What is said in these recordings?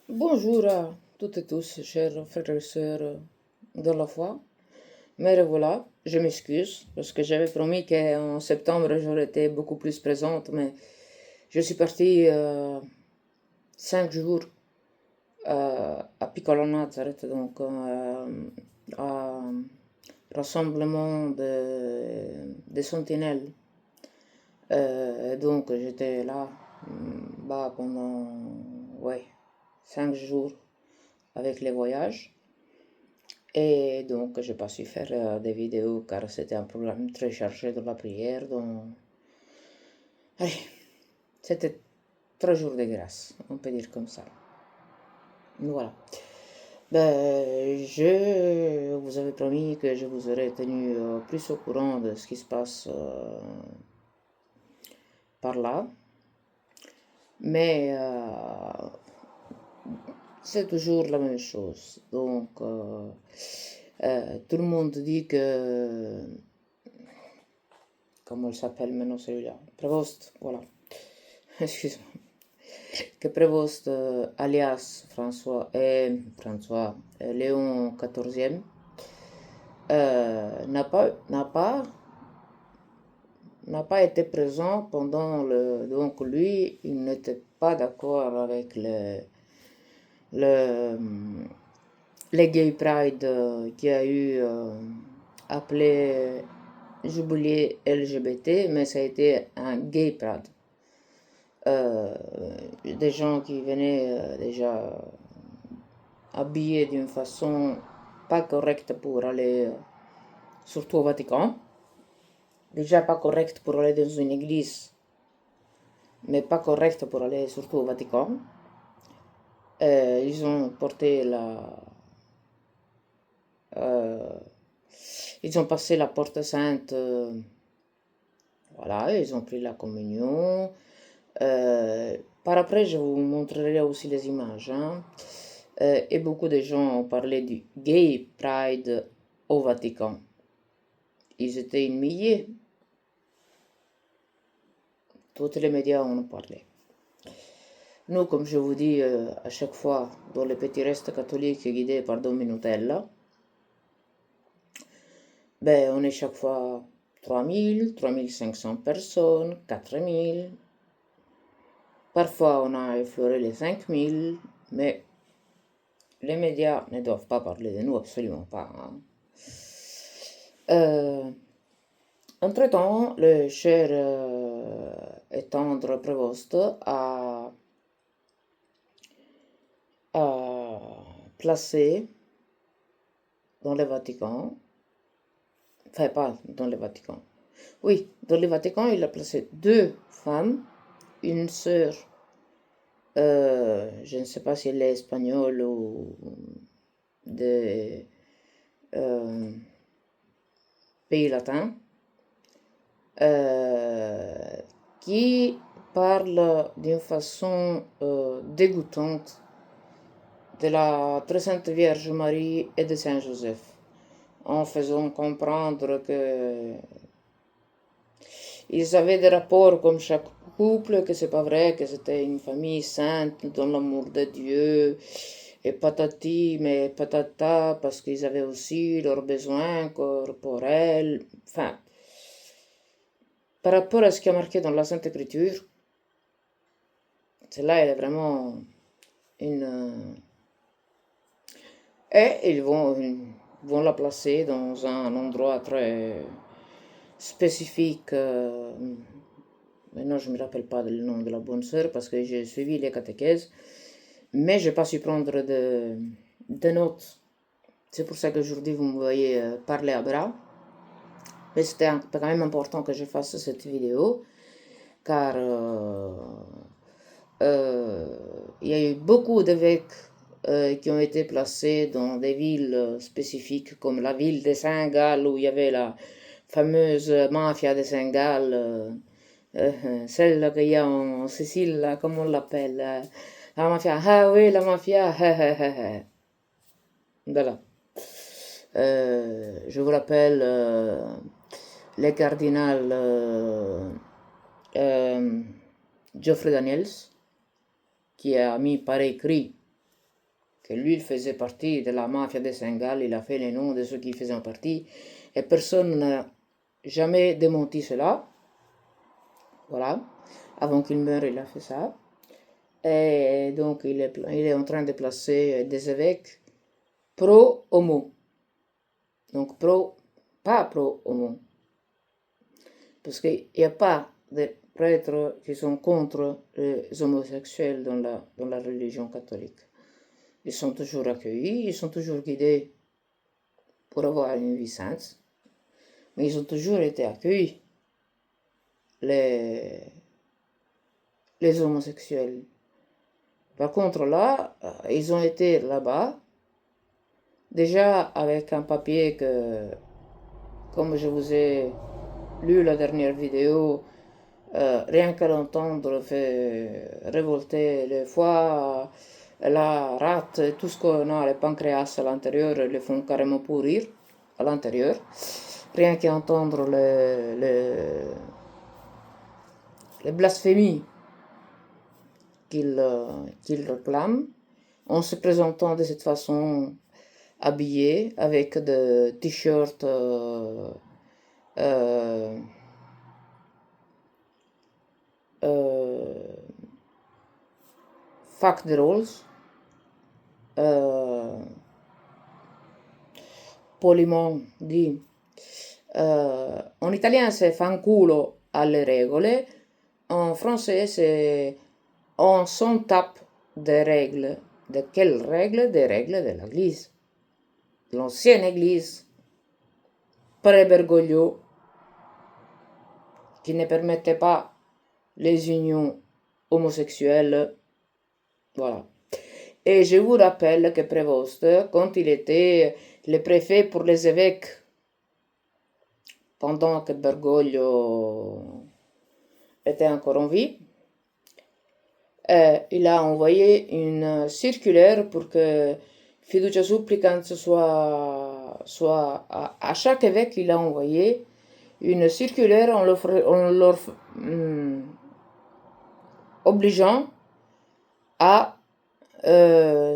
Bonjour à toutes et tous, chers frères et sœurs de la foi. Me revoilà, je m'excuse parce que j'avais promis qu'en septembre j'aurais été beaucoup plus présente, mais je suis partie 5 jours à Piccolo Nazareth, donc à rassemblement des sentinelles. Donc j'étais là bas pendant ouais, 5 jours avec les voyages. Et donc, j'ai pas su faire des vidéos car c'était un programme très chargé de la prière. Donc, allez, c'était 3 jours de grâce, on peut dire comme ça. Voilà. Ben, je vous avais promis que je vous aurais tenu plus au courant de ce qui se passe par là. Mais c'est toujours la même chose. Donc, tout le monde dit que comment il s'appelle maintenant celui-là? Prévost, voilà. Excuse-moi. Que Prévost, alias Léon XIVe, n'a pas été présent pendant le. Donc lui, il n'était pas d'accord avec le, les Gay Pride qui a eu appelé jubilé LGBT, mais ça a été un Gay Pride. Des gens qui venaient déjà habillés d'une façon pas correcte pour aller, surtout au Vatican. Déjà pas correcte pour aller dans une église, mais pas correcte pour aller surtout au Vatican. Ils ont porté euh, ils ont passé la porte sainte, voilà, ils ont pris la communion. Par après, je vous montrerai aussi les images, hein. Et beaucoup de gens ont parlé du Gay Pride au Vatican. Ils étaient une milliers. Tous les médias en ont parlé. Nous, comme je vous dis à chaque fois, dans les petits restes catholiques guidés par Dominutella, ben, on est chaque fois 3000, 3500 personnes, 4000. Parfois, on a effleuré les 5000, mais les médias ne doivent pas parler de nous, absolument pas, hein. Entre-temps, le cher et tendre Prévost a placé dans le Vatican, enfin pas dans le Vatican, oui, dans le Vatican, il a placé 2 femmes, une sœur, je ne sais pas si elle est espagnole ou des pays latins, euh, qui parle d'une façon dégoûtante de la très sainte Vierge Marie et de Saint Joseph, en faisant comprendre que ils avaient des rapports comme chaque couple, que c'est pas vrai, que c'était une famille sainte dans l'amour de Dieu, et patati, mais patata, parce qu'ils avaient aussi leurs besoins corporels. Enfin, par rapport à ce qui est marqué dans la Sainte Écriture, celle-là, elle est vraiment une. Et vont la placer dans un endroit très spécifique. Maintenant, je ne me rappelle pas le nom de la bonne sœur parce que j'ai suivi les catéchèses, mais je n'ai pas su prendre de notes. C'est pour ça qu'aujourd'hui, vous me voyez parler à bras. Mais c'était quand même important que je fasse cette vidéo, car il y a eu beaucoup d'évêques qui ont été placés dans des villes spécifiques, comme la ville de Saint-Gall, où il y avait la fameuse mafia de Saint-Gall, celle qu'il y a en Sicile, là, comment on l'appelle, la mafia, ah oui, la mafia, voilà. Je vous rappelle les cardinals Geoffrey Daniels, qui a mis par écrit que lui, il faisait partie de la mafia de Saint-Gall, il a fait les noms de ceux qui faisaient partie, et personne n'a jamais démenti cela. Voilà. Avant qu'il meure, il a fait ça. Et donc, il est en train de placer des évêques pro-homo. Donc, pas pro-homo. Parce qu'il n'y a pas de prêtres qui sont contre les homosexuels dans la religion catholique. Ils sont toujours accueillis, ils sont toujours guidés pour avoir une vie sainte, mais ils ont toujours été accueillis, les, les homosexuels. Par contre, là, ils ont été là-bas, déjà avec un papier que, comme je vous ai lu la dernière vidéo, rien qu'à l'entendre fait révolter le foie, la rate, tout ce qu'on a, le pancréas à l'intérieur, le font carrément pourrir à l'intérieur. Rien qu'à entendre les blasphémies qu'il réclame, en se présentant de cette façon habillé avec des t-shirts euh, fuck the rules, poliment dit. En italien c'est fanculo alle regole, en français c'est on s'en tape des règles. De quelles règles? Des règles de l'église. L'ancienne église pré-Bergoglio qui ne permettait pas les unions homosexuelles. Voilà. Et je vous rappelle que Prévost, quand il était le préfet pour les évêques, pendant que Bergoglio était encore en vie, il a envoyé une circulaire pour que Fiducia Supplicans soit à chaque évêque, il a envoyé une circulaire en leur obligeant à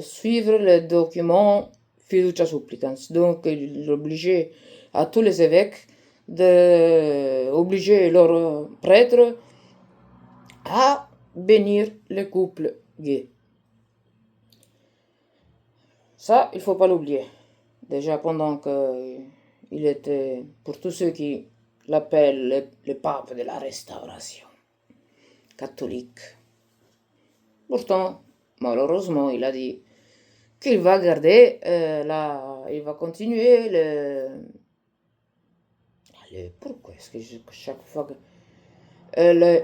suivre le document Fiducia Supplicans. Donc, il obligeait à tous les évêques d'obliger leurs prêtres à bénir les couples gays. Ça, il faut pas l'oublier. Déjà pendant que il était, pour tous ceux qui l'appellent le pape de la restauration catholique. Pourtant, malheureusement, il a dit qu'il va garder il va continuer pourquoi est-ce que chaque fois que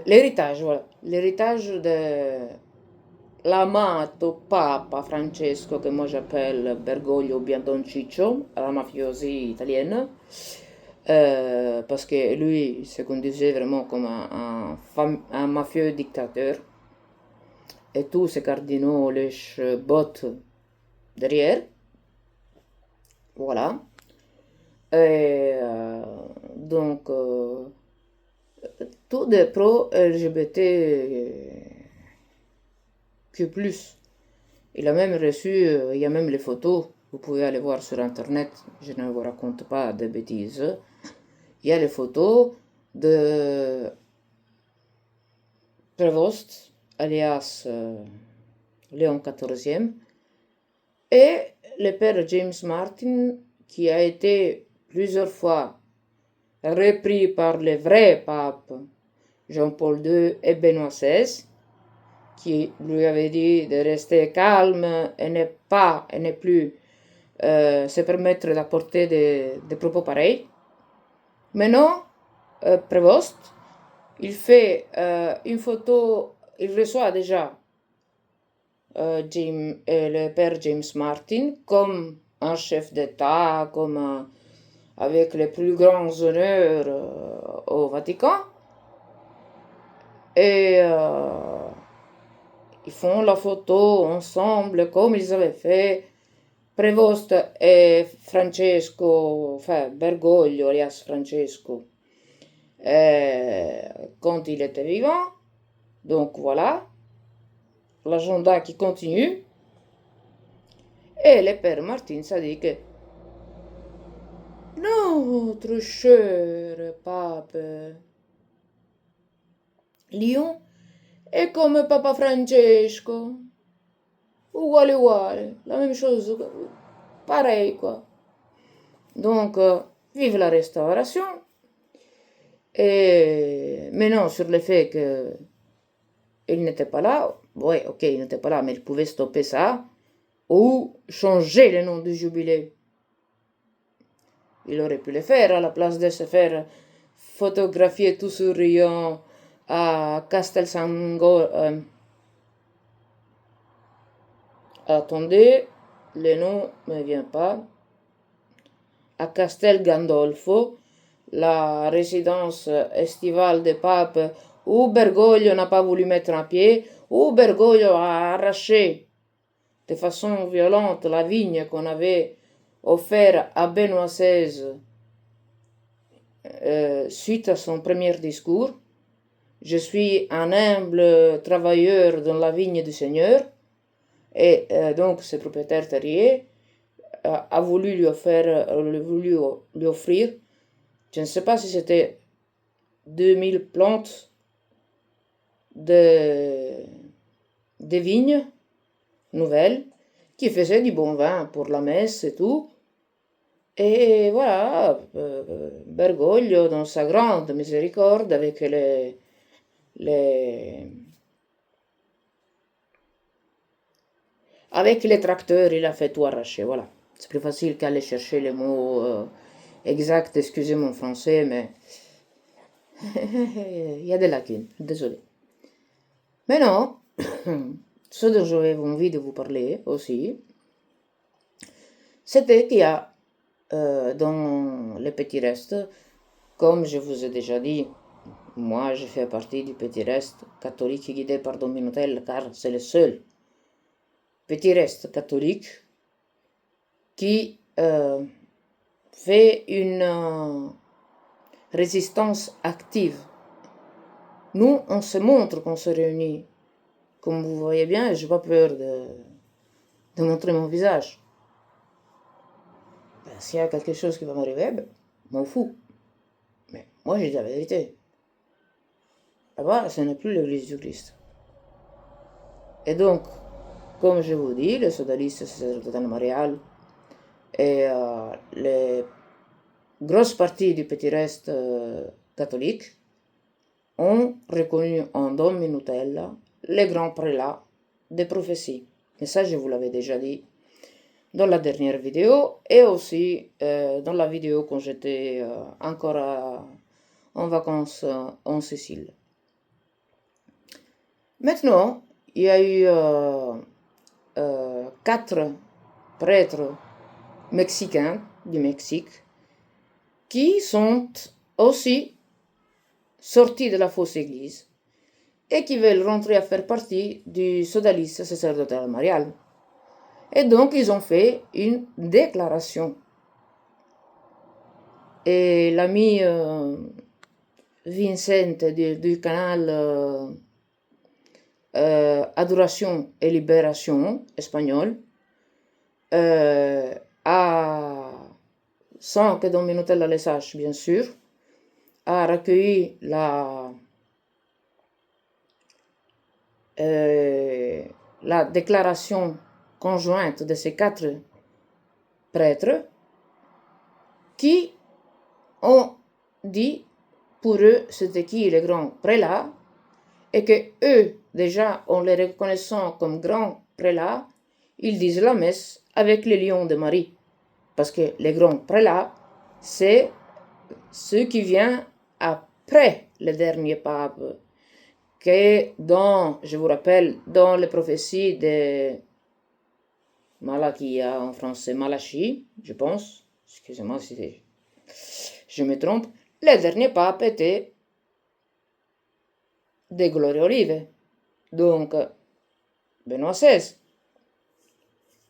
l'héritage, voilà, l'héritage de l'amato Papa Francesco, que moi j'appelle Bergoglio ou bien Don Ciccio, la mafiosi italienne, parce que lui il se conduisait vraiment comme un mafieux dictateur, et tous ces cardinaux les bottent derrière, voilà. Et donc, tout des pro-LGBT que plus. Il a même reçu, il y a même les photos, vous pouvez aller voir sur internet, je ne vous raconte pas de bêtises. Il y a les photos de Prévost, alias Léon XIV, et le père James Martin, qui a été plusieurs fois repris par les vrais papes Jean-Paul II et Benoît XVI, qui lui avait dit de rester calme et ne plus se permettre d'apporter des propos pareils. Maintenant, Prévost, il fait une photo, il reçoit déjà le père James Martin comme un chef d'État, comme avec les plus grands honneurs au Vatican. Et ils font la photo ensemble comme ils avaient fait Prévost et Francesco, enfin Bergoglio, alias Francesco, quand il était vivant. Donc voilà, l'agenda qui continue. Et le père Martin a dit que notre cher pape Lyon è come Papa Francesco, uguale uguale, la même chose, pareil quoi. Donc, vive la restauration. Et maintenant, sur le fait qu'il n'était pas là, ouais, ok, il n'était pas là, mais il pouvait stopper ça ou changer le nom du jubilé. Il aurait pu le faire à la place de se faire photographier tout souriant à Castelsango. Attendez, le nom ne me vient pas. À Castel Gandolfo, la résidence estivale des papes, où Bergoglio n'a pas voulu mettre un pied, où Bergoglio a arraché de façon violente la vigne qu'on avait offerte à Benoît XVI suite à son premier discours. Je suis un humble travailleur dans la vigne du Seigneur. Et donc ce propriétaire terrier a voulu lui offrir, je ne sais pas si c'était 2000 plantes de vignes nouvelles qui faisaient du bon vin pour la messe et tout. Et voilà, Bergoglio, dans sa grande miséricorde, avec avec les tracteurs, il a fait tout arracher, voilà. C'est plus facile qu'aller chercher les mots exacts, excusez mon français, mais il y a des lacunes, désolé. Mais non, ce dont j'avais envie de vous parler aussi, c'était qu'il y a dans les petits restes, comme je vous ai déjà dit, moi je fais partie du petit reste catholique guidé par Don Minotel, car c'est le seul petit reste catholique qui fait une résistance active. Nous, on se montre qu'on se réunit. Comme vous voyez bien, je n'ai pas peur de montrer mon visage. Ben, s'il y a quelque chose qui va m'arriver, ben, m'en fous. Mais moi, j'ai dit la vérité. Là-bas, ce n'est plus l'église du Christ. Et donc, comme je vous dis, le sodaliste sacerdotal marial et les grosses parties du petit reste catholique ont reconnu en Don Minutella les grands prélats des prophéties. Et ça, je vous l'avais déjà dit dans la dernière vidéo et aussi dans la vidéo quand j'étais encore en vacances en Sicile. Maintenant, il y a eu 4 prêtres mexicains du Mexique qui sont aussi sortis de la fausse église et qui veulent rentrer à faire partie du sodalice sacerdotal marial. Et donc, ils ont fait une déclaration. Et l'ami Vincent du canal Adoration et Libération espagnol sans que Don Minutella le sache, bien sûr, a recueilli la déclaration conjointe de ces 4 prêtres qui ont dit pour eux c'était qui les grands prélats et que eux déjà en les reconnaissant comme grands prélats, ils disent la messe avec les lions de Marie. Parce que les grands prélats, c'est ceux qui viennent après le dernier pape, que dans, je vous rappelle, dans les prophéties de Malachia, en français Malachi, je pense, excusez-moi si je me trompe, le dernier pape était de Gloria Olive, donc Benoît XVI.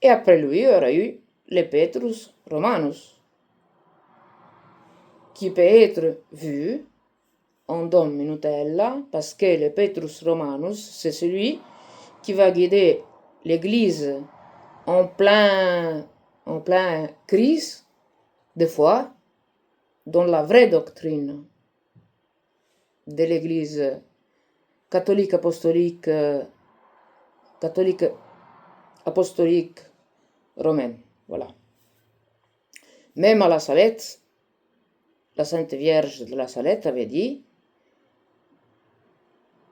Et après lui, il y aura eu le Petrus Romanus, qui peut être vu en Don Minutella, parce que le Petrus Romanus, c'est celui qui va guider l'Église en plein crise, des fois, dans la vraie doctrine de l'Église catholique apostolique romaine. Voilà. Même à la Salette, la Sainte Vierge de la Salette avait dit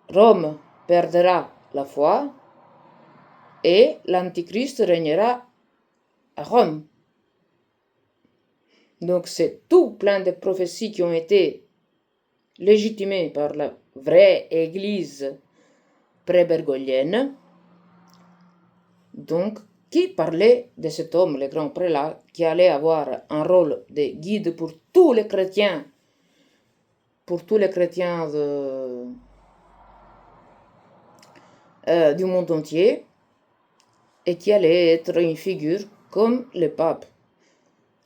Rome perdra la foi et l'Antichrist régnera à Rome. Donc c'est tout plein de prophéties qui ont été légitimées par la vraie Église pré-bergoglienne, donc qui parlait de cet homme, le grand prélat, qui allait avoir un rôle de guide pour tous les chrétiens du monde entier, et qui allait être une figure comme le pape.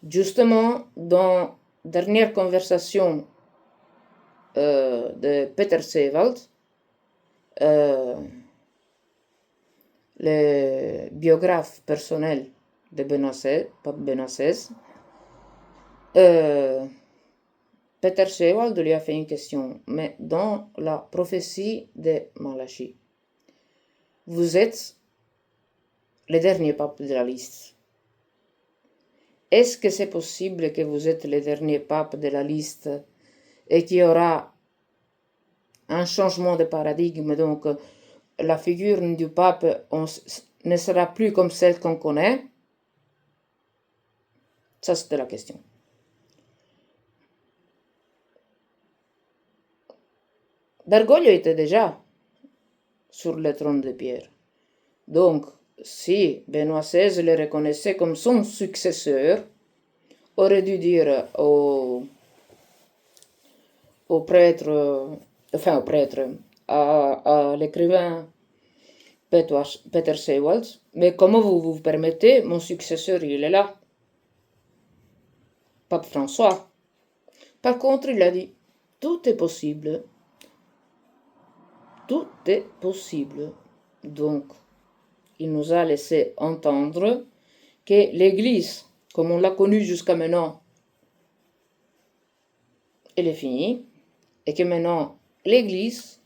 Justement, dans la dernière conversation de Peter Sewald, le biographe personnel de Pape Benoît XVI, Peter Sewald lui a fait une question, mais dans la prophétie de Malachie, vous êtes le dernier pape de la liste. Est-ce que c'est possible que vous êtes le dernier pape de la liste et qu'il y aura un changement de paradigme, donc la figure du pape ne sera plus comme celle qu'on connaît? Ça, c'était la question. Bergoglio était déjà sur le trône de pierre. Donc, si Benoît XVI le reconnaissait comme son successeur, aurait dû dire au prêtre, à l'écrivain Peter Sewald, mais comment vous vous permettez, mon successeur, il est là. Pape François. Par contre, il a dit, tout est possible. Tout est possible. Donc, il nous a laissé entendre que l'Église, comme on l'a connue jusqu'à maintenant, elle est finie, et que maintenant, l'Église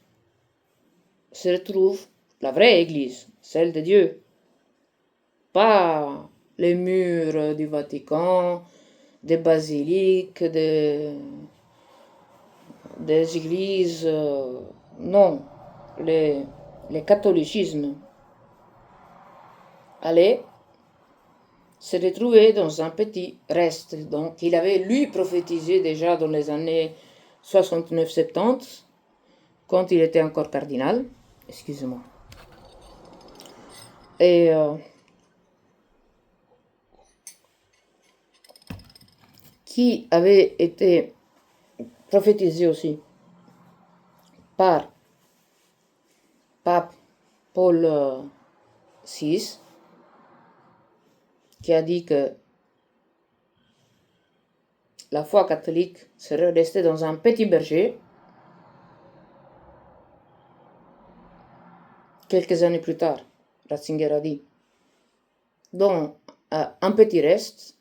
se retrouve, la vraie Église, celle de Dieu, pas les murs du Vatican, des basiliques, des églises, non, le catholicisme allait se retrouver dans un petit reste. Donc, il avait lui prophétisé déjà dans les années 69-70, quand il était encore cardinal. Excusez-moi. Et qui avait été prophétisé aussi par pape Paul VI, qui a dit que la foi catholique serait restée dans un petit berger. Quelques années plus tard, Ratzinger a dit, dans un petit reste,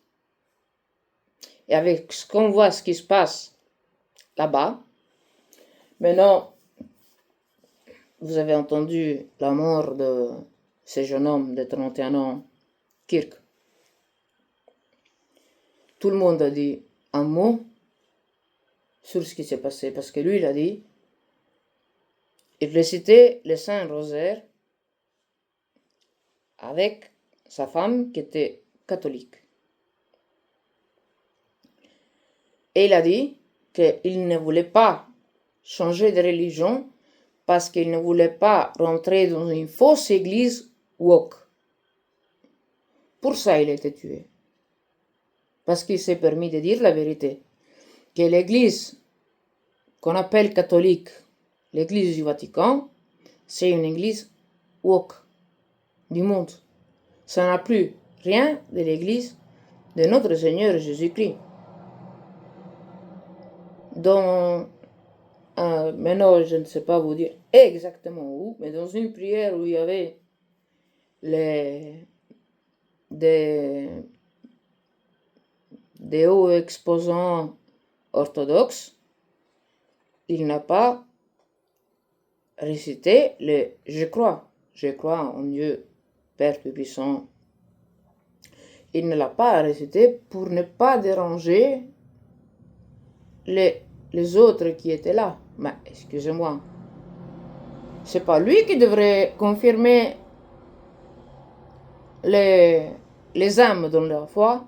et avec ce qu'on voit, ce qui se passe là-bas, maintenant, vous avez entendu la mort de ce jeune homme de 31 ans, Kirk. Tout le monde a dit un mot sur ce qui s'est passé, parce que lui, il a dit, il récitait le Saint-Rosaire avec sa femme qui était catholique. Et il a dit qu'il ne voulait pas changer de religion parce qu'il ne voulait pas rentrer dans une fausse église woke. Pour ça, il a été tué. Parce qu'il s'est permis de dire la vérité. Que l'église qu'on appelle catholique, l'église du Vatican, c'est une église woke du monde. Ça n'a plus rien de l'église de notre Seigneur Jésus-Christ. Dans maintenant, je ne sais pas vous dire exactement où, mais dans une prière où il y avait des hauts exposants orthodoxes, il n'a pas récité le je crois en Dieu, Père Tout-Puissant. Il ne l'a pas récité pour ne pas déranger les autres qui étaient là. Mais excusez-moi, c'est pas lui qui devrait confirmer les âmes dans leur foi.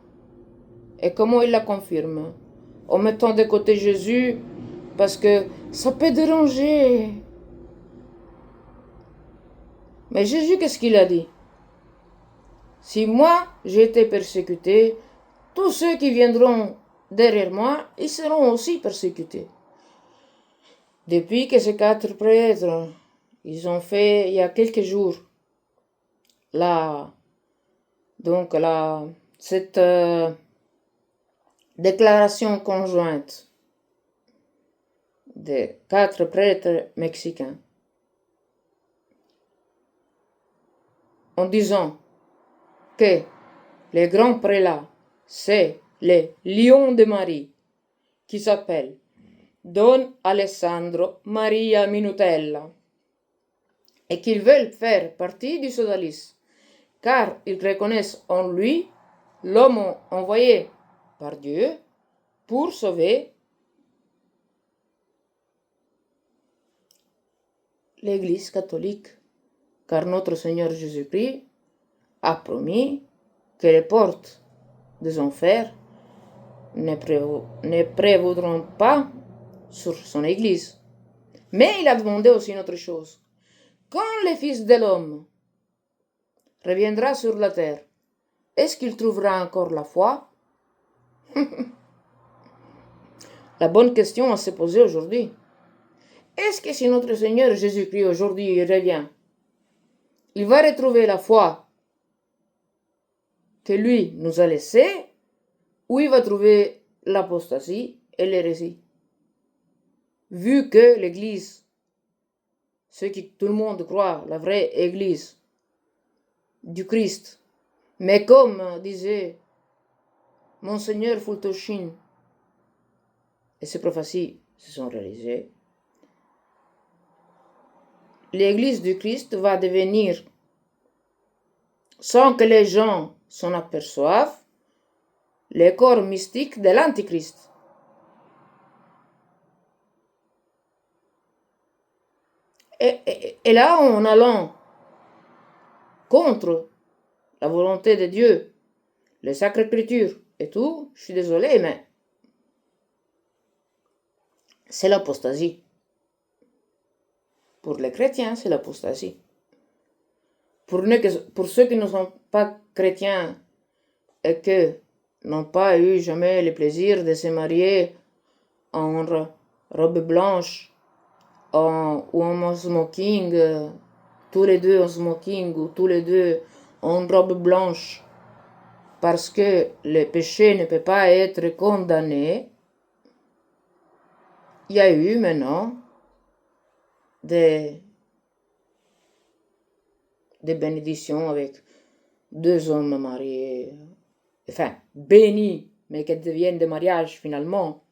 Et comment il la confirme? En mettant de côté Jésus, parce que ça peut déranger. Mais Jésus, qu'est-ce qu'il a dit? Si moi, j'ai été persécuté, tous ceux qui viendront derrière moi, ils seront aussi persécutés. Depuis que ces 4 prêtres, ils ont fait, il y a quelques jours, cette déclaration conjointe des 4 prêtres mexicains, en disant que les grands prélats, c'est les lions de Marie, qui s'appellent Don Alessandro Maria Minutella, et qu'ils veulent faire partie du sodalisme, car ils reconnaissent en lui l'homme envoyé par Dieu pour sauver l'Église catholique, car notre Seigneur Jésus-Christ a promis que les portes des enfers ne prévaudront pas sur son Église. Mais il a demandé aussi une autre chose. Quand le Fils de l'homme reviendra sur la terre, est-ce qu'il trouvera encore la foi? La bonne question à se poser aujourd'hui. Est-ce que si notre Seigneur Jésus-Christ aujourd'hui revient, il va retrouver la foi que lui nous a laissée, ou il va trouver l'apostasie et l'hérésie? Vu que l'Église, ce que tout le monde croit, la vraie Église du Christ, mais comme disait Monseigneur Fultoshin, et ces prophéties se sont réalisées, l'Église du Christ va devenir, sans que les gens s'en aperçoivent, le corps mystique de l'Antichrist. Et là, en allant contre la volonté de Dieu, les sacres écritures et tout, je suis désolé, mais c'est l'apostasie. Pour les chrétiens, c'est l'apostasie. Pour ceux qui ne sont pas chrétiens et qui n'ont pas eu jamais le plaisir de se marier en robe blanche ou en smoking, tous les deux en smoking ou tous les deux en robe blanche, parce que le péché ne peut pas être condamné, il y a eu maintenant des bénédictions avec 2 hommes mariés, enfin bénis, mais qui deviennent des mariages finalement,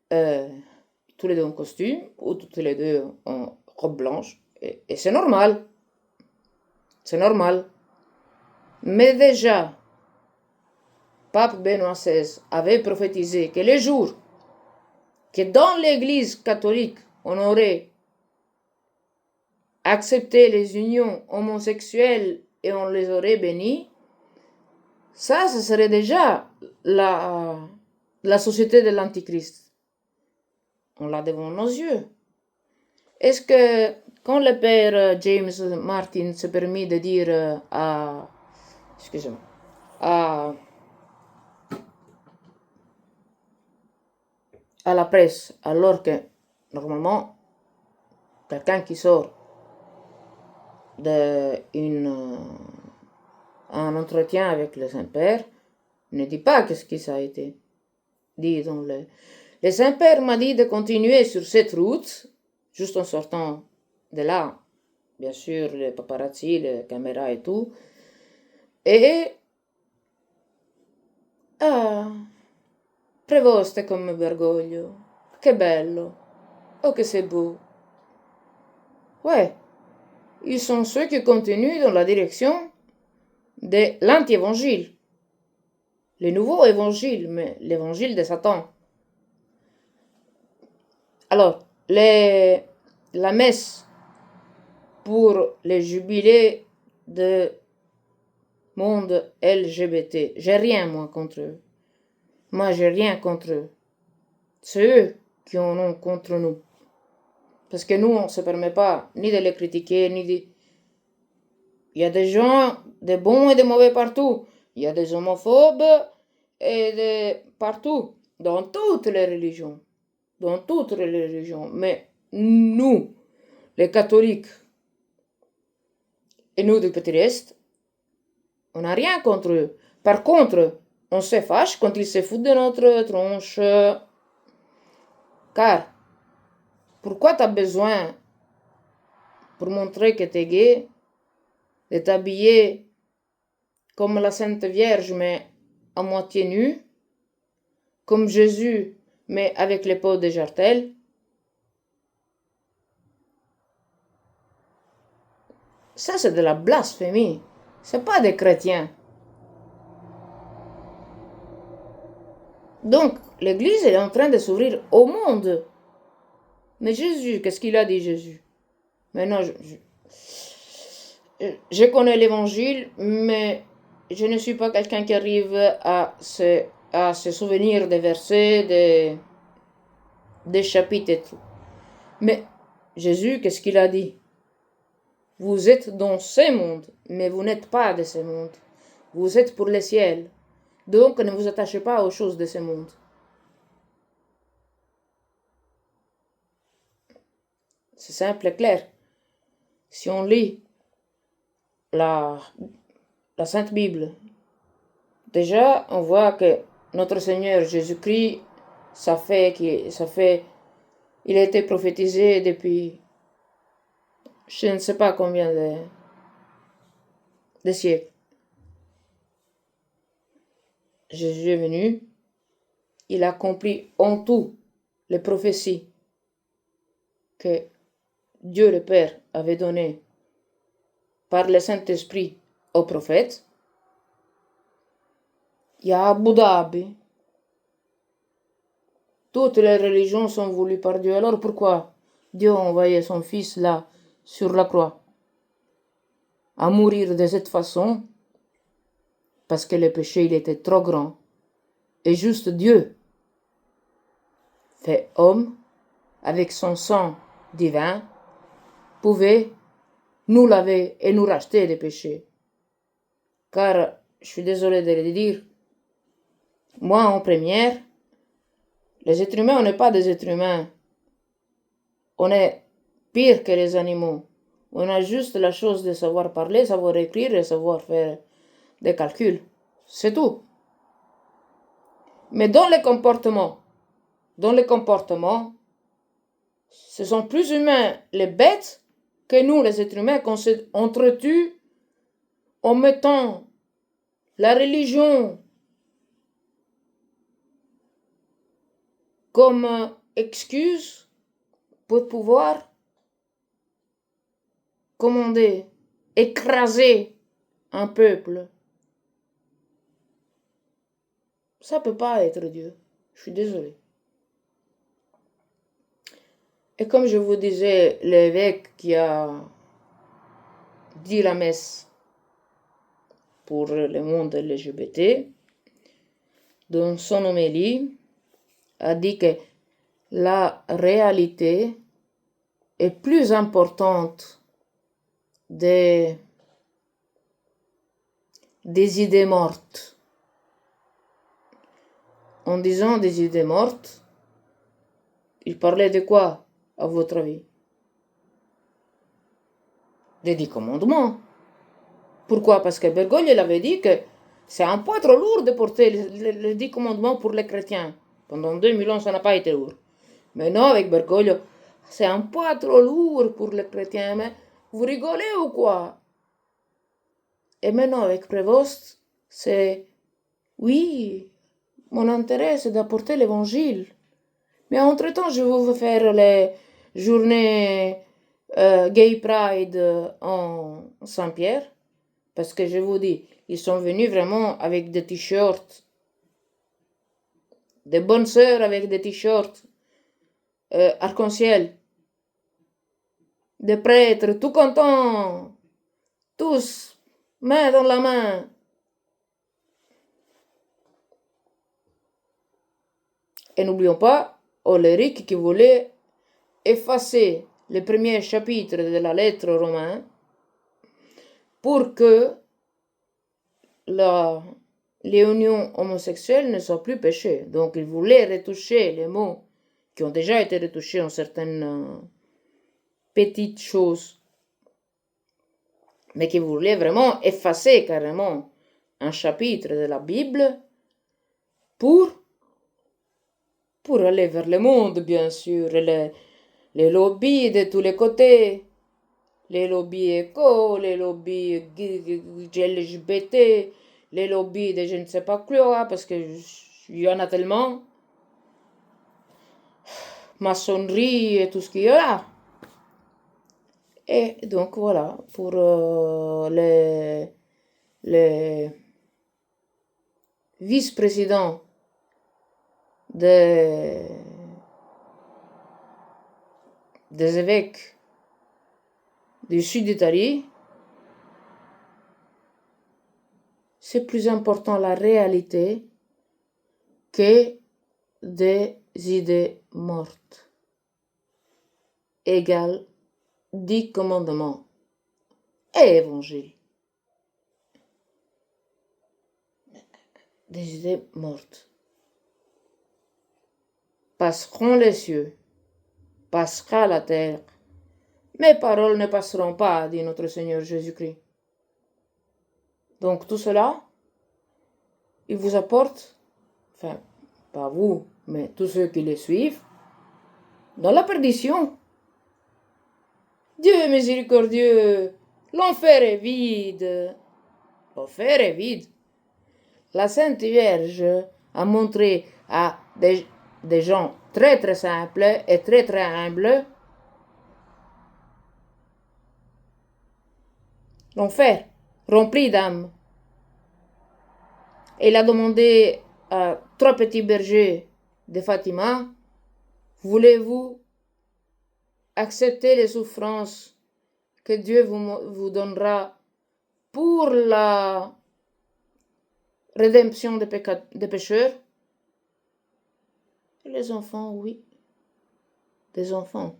tous les deux en costume ou tous les deux en robe blanche, et c'est normal, mais déjà Pape Benoît XVI avait prophétisé que les jours que dans l'Église catholique on aurait accepté les unions homosexuelles et on les aurait bénies, ça serait déjà la société de l'Antichrist. On l'a devant nos yeux. Est-ce que quand le père James Martin s'est permis de dire à la presse, alors que normalement quelqu'un qui sort d'un entretien avec le Saint-Père ne dit pas qu'est-ce qui ça a été dit dans le Saint-Père m'a dit de continuer sur cette route, juste en sortant de là, bien sûr, les paparazzi, les caméras et tout, et Ah, Prévost est comme Bergoglio. Que bello. Oh, que c'est beau. Ouais, ils sont ceux qui continuent dans la direction de l'anti-évangile. Le nouveau évangile, mais l'évangile de Satan. Alors, la messe pour le jubilé de monde LGBT, j'ai rien, moi, contre eux. Moi, j'ai rien contre eux. C'est eux qui en ont contre nous. Parce que nous, on ne se permet pas ni de les critiquer, ni de... Il y a des gens, des bons et des mauvais partout. Il y a des homophobes et de partout, dans toutes les religions. Dans toutes les religions. Mais nous, les catholiques, et nous du Petit-Est, on n'a rien contre eux. Par contre, on se fâche quand ils se foutent de notre tronche. Car, pourquoi tu as besoin, pour montrer que tu es gay, de t'habiller comme la Sainte Vierge, mais à moitié nue, comme Jésus, mais avec les peaux de jartelle? Ça, c'est de la blasphémie. C'est pas des chrétiens. Donc, l'Église est en train de s'ouvrir au monde. Mais Jésus, qu'est-ce qu'il a dit, Jésus? Maintenant, je connais l'Évangile, mais je ne suis pas quelqu'un qui arrive à se souvenir des versets, des chapitres et tout. Mais Jésus, qu'est-ce qu'il a dit? Vous êtes dans ce monde, mais vous n'êtes pas de ce monde. Vous êtes pour le ciel. Donc, ne vous attachez pas aux choses de ce monde. C'est simple et clair. Si on lit la Sainte Bible, déjà, on voit que notre Seigneur Jésus-Christ, il a été prophétisé depuis je ne sais pas combien de siècles. Jésus est venu, il a accompli en tout les prophéties que Dieu le Père avait données par le Saint-Esprit aux prophètes. Il y a Abu Dhabi. Toutes les religions sont voulues par Dieu. Alors pourquoi Dieu a envoyé son Fils là, sur la croix, à mourir de cette façon? Parce que le péché, il était trop grand. Et juste Dieu, fait homme, avec son sang divin, pouvait nous laver et nous racheter des péchés. Car, je suis désolé de le dire, moi en première, les êtres humains, on n'est pas des êtres humains. On est pire que les animaux. On a juste la chose de savoir parler, savoir écrire et savoir faire des calculs. C'est tout. Mais dans les comportements, ce sont plus humains les bêtes que nous, les êtres humains, qu'on s'entretue en mettant la religion comme excuse pour pouvoir commander, écraser un peuple. Ça peut pas être Dieu. Je suis désolé. Et comme je vous disais, l'évêque qui a dit la messe pour le monde LGBT, dans son homélie, a dit que la réalité est plus importante des idées mortes. En disant des idées mortes, il parlait de quoi, à votre avis? Des 10 commandements. Pourquoi? Parce que Bergoglio avait dit que c'est un poids trop lourd de porter les 10 commandements pour les chrétiens. Pendant 2000 ans, ça n'a pas été lourd. Mais non, avec Bergoglio, c'est un poids trop lourd pour les chrétiens. Mais vous rigolez ou quoi? Et maintenant, avec Prévost, c'est oui, Mon intérêt, c'est d'apporter l'évangile. Mais entre-temps, je vais faire les journées Gay Pride en Saint-Pierre. Parce que je vous dis, ils sont venus vraiment avec des t-shirts. Des bonnes sœurs avec des t-shirts arc-en-ciel. Des prêtres tout contents. Tous, main dans la main. Et n'oublions pas Oléric qui voulait effacer le premier chapitre de la lettre romaine pour que les unions homosexuelles ne soient plus péchées. Donc il voulait retoucher les mots qui ont déjà été retouchés en certaines petites choses, mais qui voulait vraiment effacer carrément un chapitre de la Bible pour aller vers le monde, bien sûr, les lobbies de tous les côtés, les lobbies éco, les lobbies LGBT, les lobbies de je ne sais pas quoi, parce qu'il y en a tellement, maçonnerie et tout ce qu'il y a là. Et donc voilà, pour les vice-présidents des évêques du sud d'Italie, c'est plus important la réalité que des idées mortes. Égale 10 commandements et évangile. Des idées mortes. Passeront les cieux, passera la terre. Mes paroles ne passeront pas, dit notre Seigneur Jésus-Christ. Donc tout cela, il vous apporte, enfin, pas vous, mais tous ceux qui les suivent, dans la perdition. Dieu est miséricordieux, l'enfer est vide. L'enfer est vide. La Sainte Vierge a montré à des gens très très simples et très très humbles l'enfer, rempli d'âmes. Et il a demandé à 3 petits bergers de Fatima, voulez-vous accepter les souffrances que Dieu vous donnera pour la rédemption des pécheurs? Et les enfants, oui, des enfants.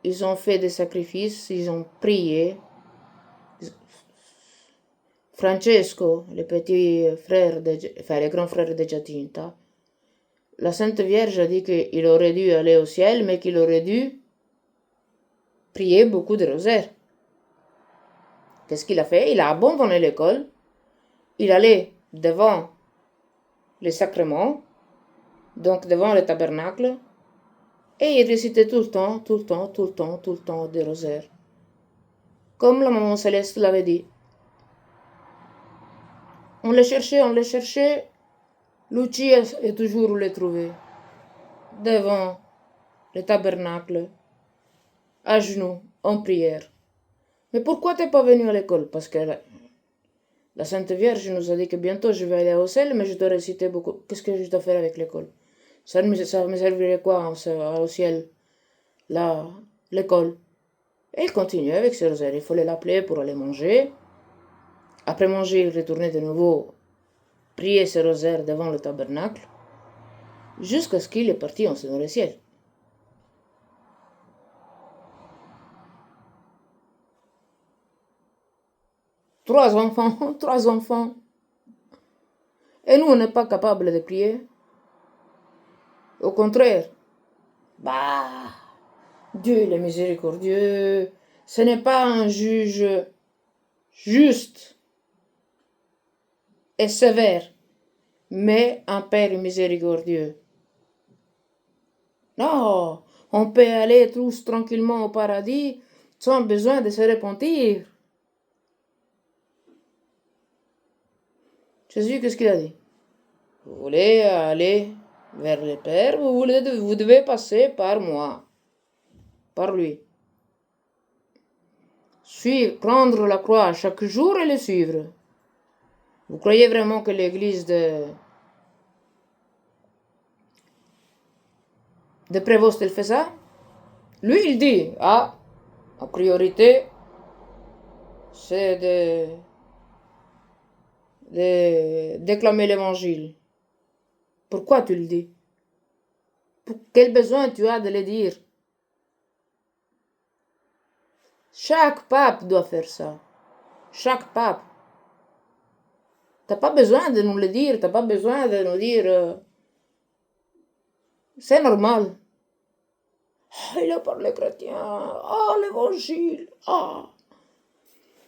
Ils ont fait des sacrifices, ils ont prié. Francesco, le petit frère, enfin le grand frère de Giacinta, la Sainte Vierge a dit qu'il aurait dû aller au ciel, mais qu'il aurait dû prier beaucoup de rosaires. Qu'est-ce qu'il a fait? Il a abandonné l'école. Il allait devant les sacrements, donc devant le tabernacle, et il récitait tout le temps des rosaires. Comme la maman Céleste l'avait dit. On les cherchait, Lucia est toujours où les trouver. Devant le tabernacle, à genoux, en prière. Mais pourquoi t'es pas venu à l'école? Parce que la Sainte Vierge nous a dit que bientôt je vais aller au ciel, mais je dois réciter beaucoup. Qu'est-ce que je dois faire avec l'école? Ça me servirait quoi au ciel? L'école. Et il continuait avec ses rosaires. Il fallait l'appeler pour aller manger. Après manger, il retournait de nouveau prier ses rosaires devant le tabernacle, jusqu'à ce qu'il est parti dans le ciel. Trois enfants. Et nous, on n'est pas capable de prier. Au contraire. Dieu il est miséricordieux. Ce n'est pas un juge juste et sévère, mais un Père miséricordieux. Non, on peut aller tous tranquillement au paradis sans besoin de se repentir. Jésus, qu'est-ce qu'il a dit? Vous voulez aller vers le Père, vous devez passer par moi, par lui. Prendre la croix chaque jour et le suivre. Vous croyez vraiment que l'église de Prévost, elle fait ça? Lui, il dit, la priorité, c'est de déclamer l'évangile. Pourquoi tu le dis? Pour quel besoin tu as de le dire? Chaque pape doit faire ça. Chaque pape. T'as pas besoin de nous le dire, t'as pas besoin de nous dire... c'est normal. Oh, il a parlé chrétien. L'évangile.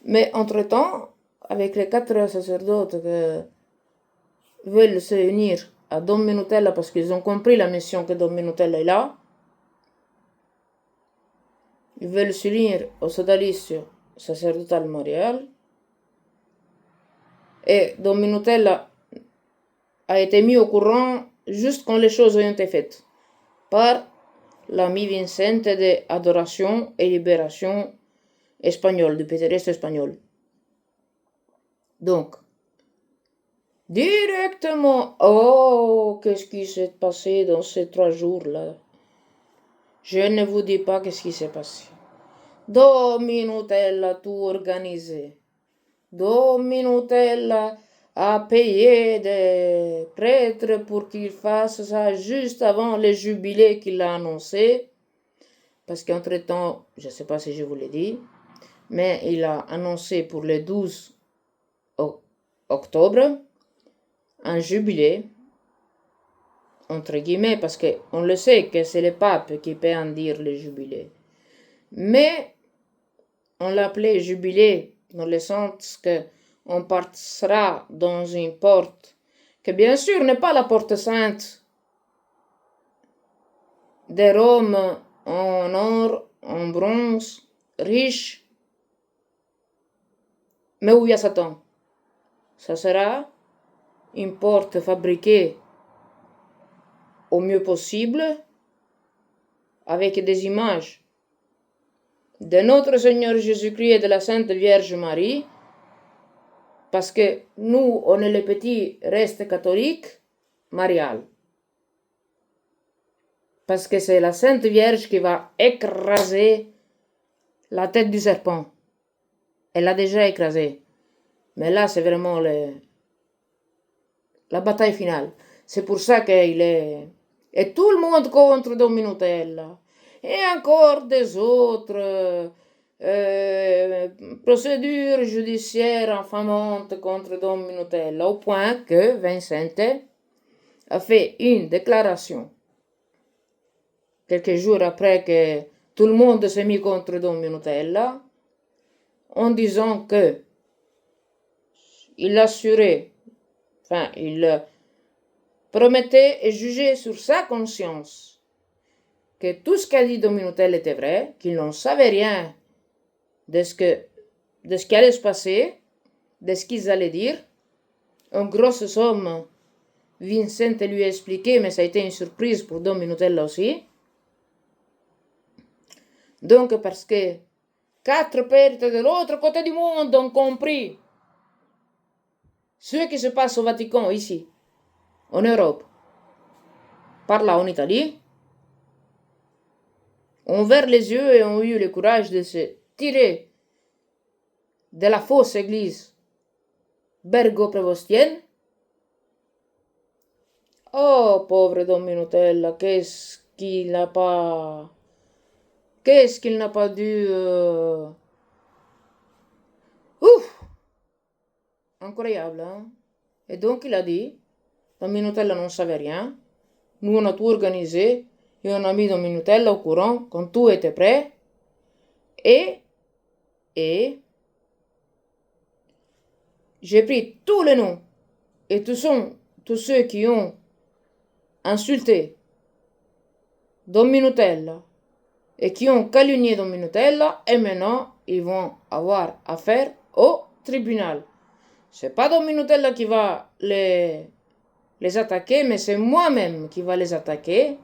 Mais entre-temps, avec les 4 sacerdotes qui veulent se unir à Don Minutella parce qu'ils ont compris la mission que Don Minutella est là, ils veulent s'unir au sodalicio sacerdotal marial, et Don Minutella a été mis au courant juste quand les choses ont été faites par l'ami Vincente de Adoration et Libération espagnole, du pétériste espagnol. Donc, directement, qu'est-ce qui s'est passé dans ces 3 jours-là? Je ne vous dis pas qu'est-ce qui s'est passé. Don Minutella a tout organisé. Don Minutella a payé des prêtres pour qu'ils fassent ça juste avant le jubilé qu'il a annoncé. Parce qu'entre-temps, je ne sais pas si je vous l'ai dit, mais il a annoncé pour le 12 octobre un jubilé, entre guillemets, parce qu'on le sait que c'est le pape qui peut en dire le jubilé. Mais on l'appelait jubilé dans le sens qu'on passera dans une porte que bien sûr n'est pas la porte sainte de Rome en or, en bronze, riche, mais où il y a Satan. Ça sera une porte fabriquée au mieux possible avec des images de notre Seigneur Jésus-Christ et de la Sainte Vierge Marie, parce que nous, on est les petits restes catholiques mariales. Parce que c'est la Sainte Vierge qui va écraser la tête du serpent. Elle l'a déjà écrasé. Mais là, c'est vraiment la bataille finale. C'est pour ça qu'il est... Et tout le monde contre Don Minutella. Et encore des autres procédures judiciaires infamantes contre Don Minutella, au point que Vincente a fait une déclaration quelques jours après que tout le monde s'est mis contre Don Minutella, en disant que il assurait, il promettait et jugeait sur sa conscience que tout ce qu'a dit Don Minutella était vrai, qu'il n'en savait rien de ce qui allait se passer, de ce qu'ils allaient dire. En grosse somme, Vincent lui a expliqué, mais ça a été une surprise pour Don Minutella aussi. Donc, parce que 4 prêtres de l'autre côté du monde ont compris ce qui se passe au Vatican, ici, en Europe, par là en Italie, ont ouvert les yeux et ont eu le courage de se tirer de la fausse église bergo-prévostienne. Oh, pauvre Don Minutella, qu'est-ce qu'il n'a pas dû... Ouf! Incroyable, hein? Et donc il a dit, Don Minutella non savait rien, nous on a tout organisé, et on a mis Don Minutella au courant quand tout était prêt, et j'ai pris tous les noms, et tous ceux qui ont insulté Don Minutella, et qui ont calomnié Don Minutella, et maintenant ils vont avoir affaire au tribunal. C'est pas Dominutella qui va les attaquer, mais c'est moi-même qui va les attaquer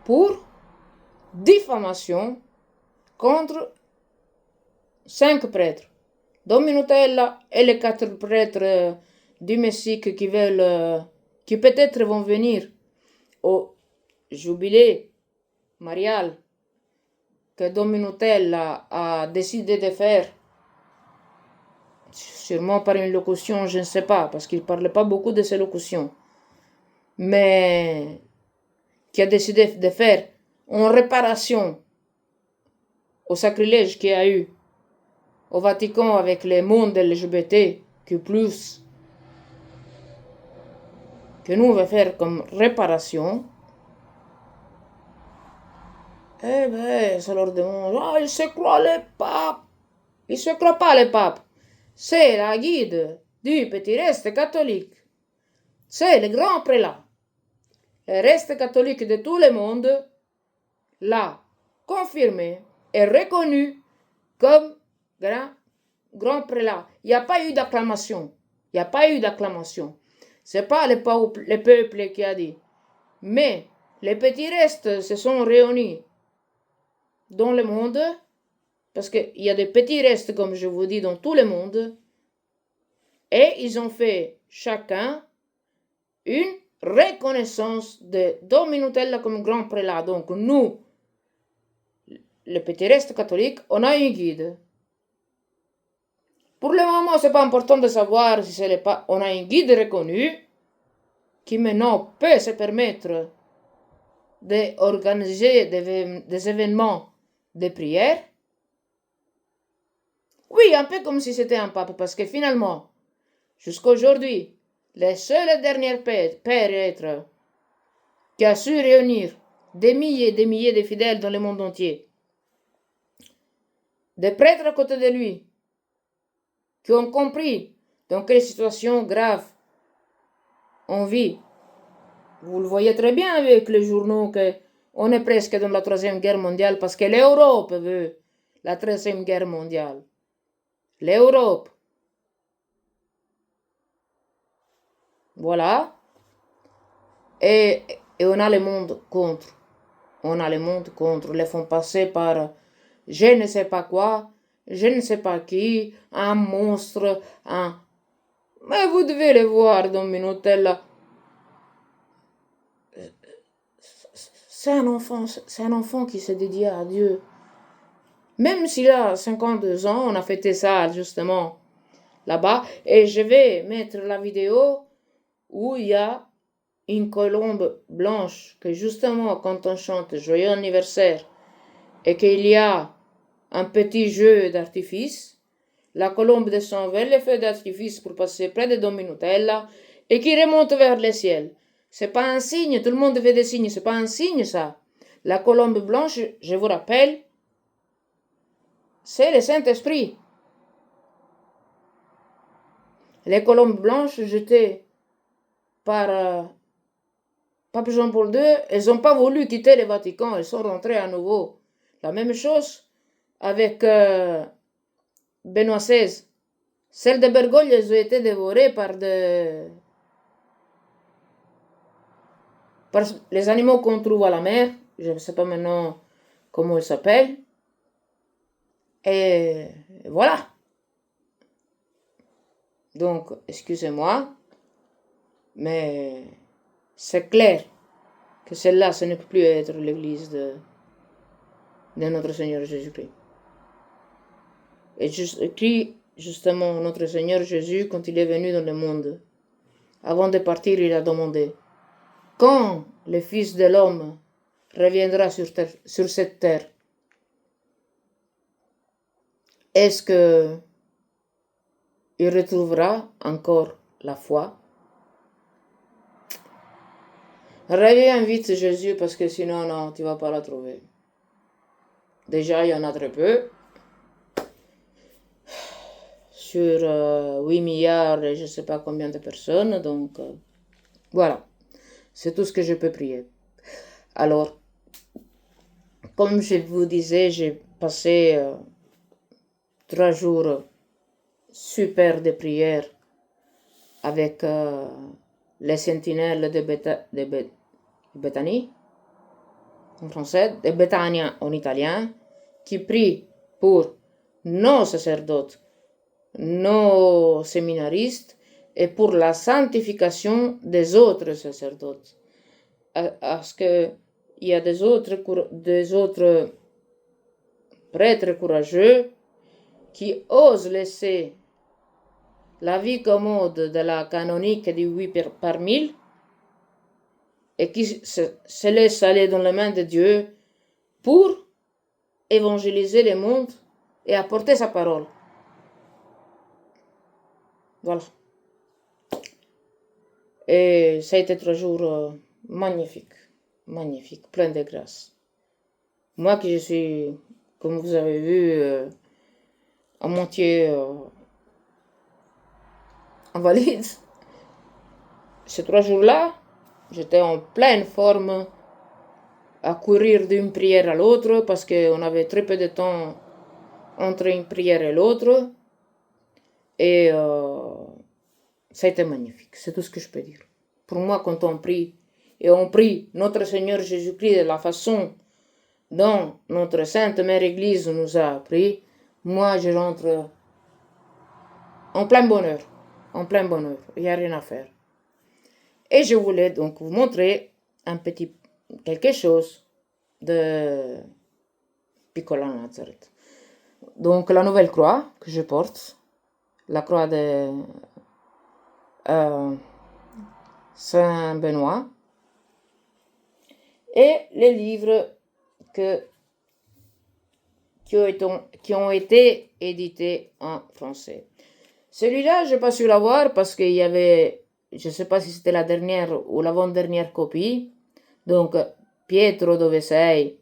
pour diffamation contre 5 prêtres. Dominutella et les 4 prêtres du Mexique qui veulent, qui peut-être vont venir au jubilé marial que Dominutella a décidé de faire, sûrement par une locution, je ne sais pas, parce qu'il ne parlait pas beaucoup de ces locutions, mais qui a décidé de faire en réparation au sacrilège qu'il y a eu au Vatican avec les mondes LGBT, que plus que nous on va faire comme réparation, eh ben, ça leur demande, ah, ils se croient les papes. Ils se croient pas les papes. C'est la guide du petit reste catholique. C'est le grand prélat. Le reste catholique de tout le monde l'a confirmé et reconnu comme grand prélat. Il n'y a pas eu d'acclamation. Il n'y a pas eu d'acclamation. C'est pas le peuple qui a dit. Mais les petits restes se sont réunis dans le monde, parce qu'il y a des petits restes, comme je vous dis, dans tout le monde, et ils ont fait chacun une reconnaissance de Dominutella comme grand prélat. Donc nous, les petits restes catholiques, on a un guide. Pour le moment, c'est pas important de savoir si c'est pas. On a un guide reconnu qui maintenant peut se permettre d'organiser des événements de prière. Oui, un peu comme si c'était un pape, parce que finalement, jusqu'à aujourd'hui, le seul et dernier prêtre qui a su réunir des milliers et des milliers de fidèles dans le monde entier, des prêtres à côté de lui, qui ont compris dans quelle situation grave on vit. Vous le voyez très bien avec les journaux qu'on est presque dans la Troisième Guerre mondiale parce que l'Europe veut la Troisième Guerre mondiale. L'Europe. Voilà. Et on a le monde contre. On a le monde contre. Les font passer par je ne sais pas quoi, je ne sais pas qui, un monstre, un... Mais vous devez le voir dans Minutella. C'est un enfant qui s'est dédié à Dieu. Même s'il a 52 ans, on a fêté ça justement là-bas. Et je vais mettre la vidéo où il y a une colombe blanche que justement quand on chante Joyeux anniversaire et qu'il y a un petit jeu d'artifice, la colombe descend vers les feux d'artifice pour passer près de Dominutella et qui remonte vers le ciel. C'est pas un signe, tout le monde fait des signes, c'est pas un signe ça. La colombe blanche, je vous rappelle, c'est le Saint-Esprit. Les colombes blanches jetées par Pape Jean-Paul II, elles n'ont pas voulu quitter le Vatican, elles sont rentrées à nouveau. La même chose avec Benoît XVI. Celles de Bergogne, elles ont été dévorées par les animaux qu'on trouve à la mer. Je ne sais pas maintenant comment ils s'appellent. Et voilà. Donc, excusez-moi, mais c'est clair que celle-là, ce ne peut plus être l'église de notre Seigneur Jésus-Christ. Et qui, justement, notre Seigneur Jésus, quand il est venu dans le monde, avant de partir, il a demandé, quand le Fils de l'homme reviendra sur cette terre, est-ce que il retrouvera encore la foi? Reviens vite Jésus parce que sinon non, tu vas pas la trouver. Déjà, il y en a très peu. Sur 8 milliards et je ne sais pas combien de personnes. Donc, voilà. C'est tout ce que je peux prier. Alors, comme je vous disais, j'ai passé 3 jours super de prière avec les sentinelles de, Bethanie, en français, de Betania en italien, qui prient pour nos sacerdotes, nos séminaristes et pour la sanctification des autres sacerdotes. Parce qu'il y a des autres prêtres courageux qui osent laisser la vie commode de la canonique du 8 par 1000 et qui se laissent aller dans les mains de Dieu pour évangéliser le monde et apporter sa parole. Voilà. Et ça a été 3 jours magnifiques, plein de grâce. Moi qui je suis, comme vous avez vu, à moitié invalide, ces 3 jours-là, j'étais en pleine forme à courir d'une prière à l'autre parce qu'on avait très peu de temps entre une prière et l'autre. Et ça a été magnifique, c'est tout ce que je peux dire. Pour moi, quand on prie, et on prie notre Seigneur Jésus-Christ de la façon dont notre Sainte Mère Église nous a appris, moi je rentre en plein bonheur, il n'y a rien à faire. Et je voulais donc vous montrer un petit quelque chose de Piccola Nazareth. Donc la nouvelle croix que je porte, la croix de Saint Benoît, et les livres qui ont été édités en français. Celui-là, je n'ai pas su l'avoir parce qu'il y avait, je ne sais pas si c'était la dernière ou l'avant-dernière copie. Donc, Pietro dove sei,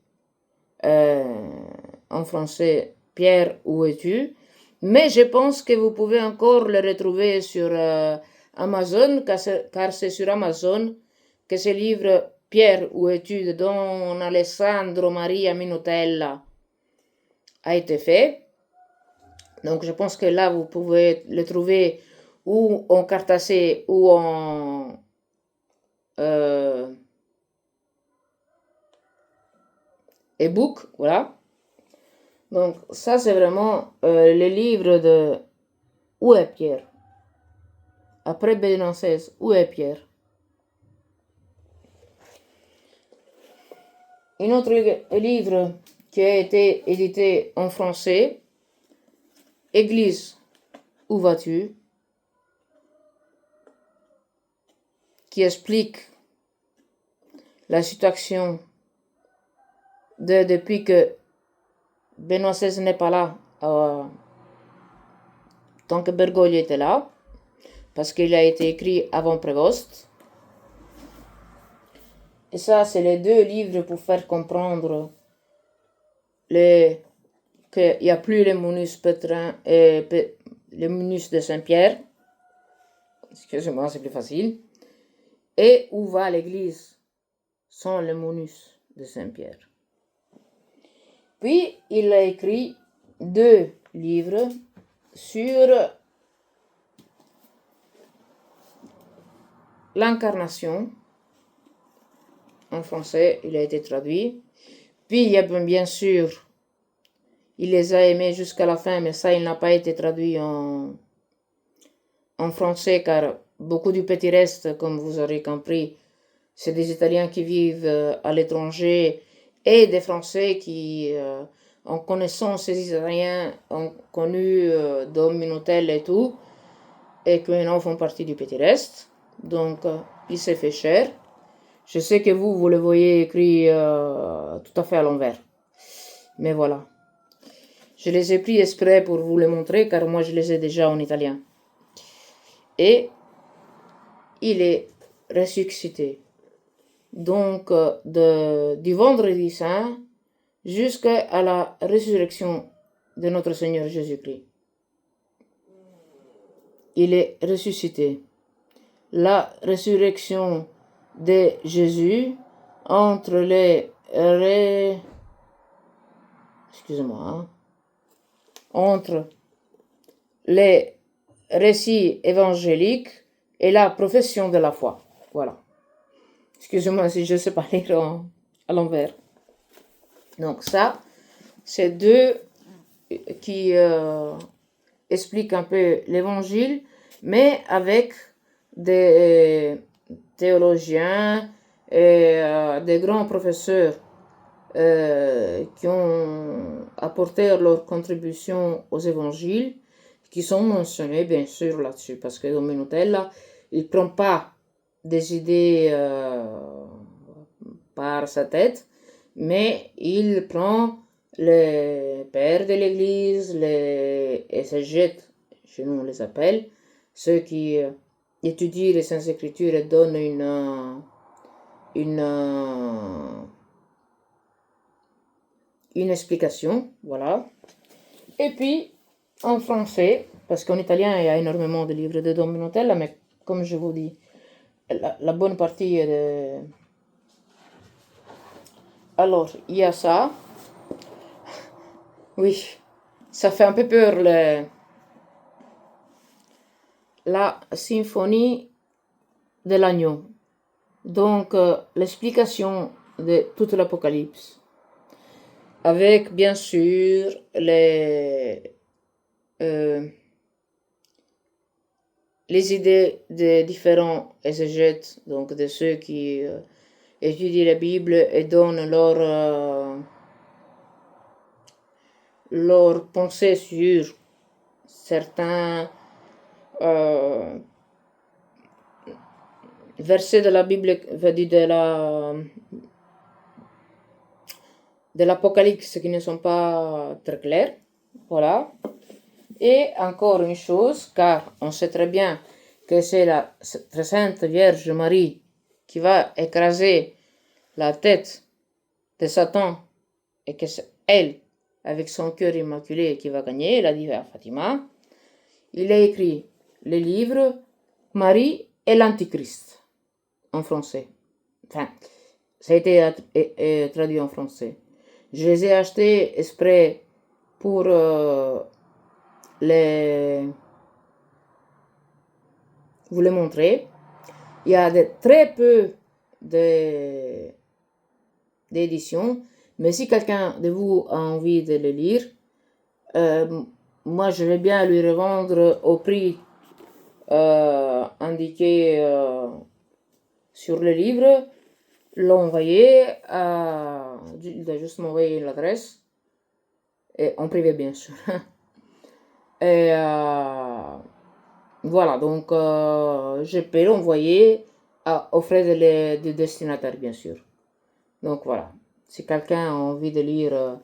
en français, Pierre, où es-tu? Mais je pense que vous pouvez encore le retrouver sur Amazon, car c'est sur Amazon que ce livre Pierre, où es-tu, de Don Alessandro Maria Minutella a été fait. Donc je pense que là vous pouvez le trouver ou en cartacé ou en e-book, voilà. Donc ça c'est vraiment le livre de Où est Pierre? Après Benoît XVI, où est Pierre? Un autre livre qui a été édité en français, Église, où vas-tu? Qui explique la situation depuis que Benoît XVI n'est pas là, tant que Bergoglio était là, parce qu'il a été écrit avant Prévost. Et ça, c'est les 2 livres pour faire comprendre qu'il n'y a plus les Munus Pétrin et les Munus de Saint-Pierre. Excusez-moi, c'est plus facile. Et où va l'église sans les Munus de Saint-Pierre. Puis, il a écrit 2 livres sur l'incarnation. En français, il a été traduit. Puis, il y a bien sûr, il les a aimés jusqu'à la fin, mais ça, il n'a pas été traduit en français, car beaucoup du petit reste, comme vous aurez compris, c'est des Italiens qui vivent à l'étranger et des Français qui, en connaissant ces Italiens, ont connu Dom Minotel et tout, et qui maintenant font partie du petit reste. Donc, il s'est fait cher. Je sais que vous le voyez écrit tout à fait à l'envers. Mais voilà. Je les ai pris exprès pour vous les montrer, car moi je les ai déjà en italien. Et il est ressuscité. Donc, du vendredi saint jusqu'à la résurrection de notre Seigneur Jésus-Christ. Il est ressuscité. La résurrection de Jésus entre entre les récit évangélique et la profession de la foi. Voilà. Excusez-moi si je ne sais pas lire à l'envers. Donc ça, c'est deux qui expliquent un peu l'évangile, mais avec des théologiens et des grands professeurs qui ont apporté leur contribution aux évangiles, qui sont mentionnés bien sûr là-dessus, parce que Dominutella, il ne prend pas des idées par sa tête, mais il prend les pères de l'Église, les exégètes, chez nous on les appelle, ceux qui étudient les Saintes Écritures et donnent une explication, voilà. Et puis, en français, parce qu'en italien, il y a énormément de livres de Dominutella, mais comme je vous dis, la bonne partie est de... Alors, il y a ça. Oui, ça fait un peu peur, la symphonie de l'agneau. Donc, l'explication de toute l'Apocalypse. Avec, bien sûr, les idées des différents exégètes, donc de ceux qui étudient la Bible et donnent leur pensée sur certains versets de la Bible, de l'Apocalypse qui ne sont pas très clairs. Voilà. Et encore une chose, car on sait très bien que c'est la très sainte Vierge Marie qui va écraser la tête de Satan et que c'est elle, avec son cœur immaculé, qui va gagner, il a dit à Fatima. Il a écrit le livre Marie et l'Antichrist en français. Enfin, ça a été traduit en français. Je les ai achetés exprès pour vous les montrer. Il y a très peu d'éditions, mais si quelqu'un de vous a envie de les lire, moi je vais bien lui revendre au prix indiqué sur le livre, l'envoyer, il doit juste m'envoyer l'adresse, et en privé bien sûr. Et voilà, donc je peux l'envoyer aux frais du destinataire bien sûr. Donc voilà, si quelqu'un a envie de lire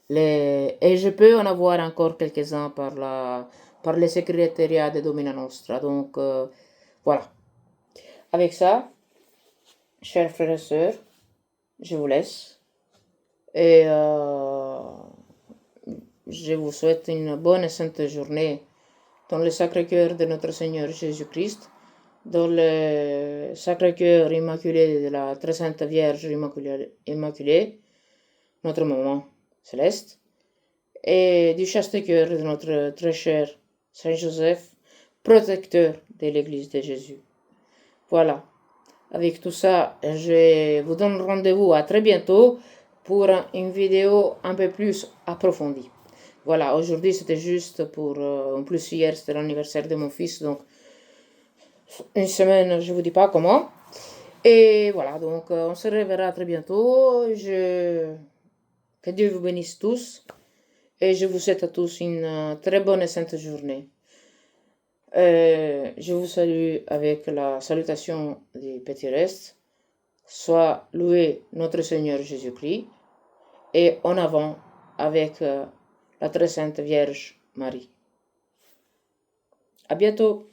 et je peux en avoir encore quelques-uns par les secrétariats de Domina Nostra. Donc voilà. Avec ça, chers frères et sœurs, je vous laisse. Et je vous souhaite une bonne et sainte journée dans le Sacré-Cœur de notre Seigneur Jésus-Christ, dans le Sacré-Cœur immaculé de la Très Sainte Vierge Immaculée, notre maman céleste, et du chaste cœur de notre très cher Saint Joseph, protecteur de l'Église de Jésus. Voilà. Avec tout ça, je vous donne rendez-vous à très bientôt pour une vidéo un peu plus approfondie. Voilà, aujourd'hui c'était juste pour... en plus hier c'était l'anniversaire de mon fils, donc une semaine, je vous dis pas comment. Et voilà, donc on se reverra très bientôt. Que Dieu vous bénisse tous. Et je vous souhaite à tous une très bonne et sainte journée. Je vous salue avec la salutation du Petit Reste. Soit loué notre Seigneur Jésus-Christ. Et en avant avec la très sainte Vierge Marie. À bientôt.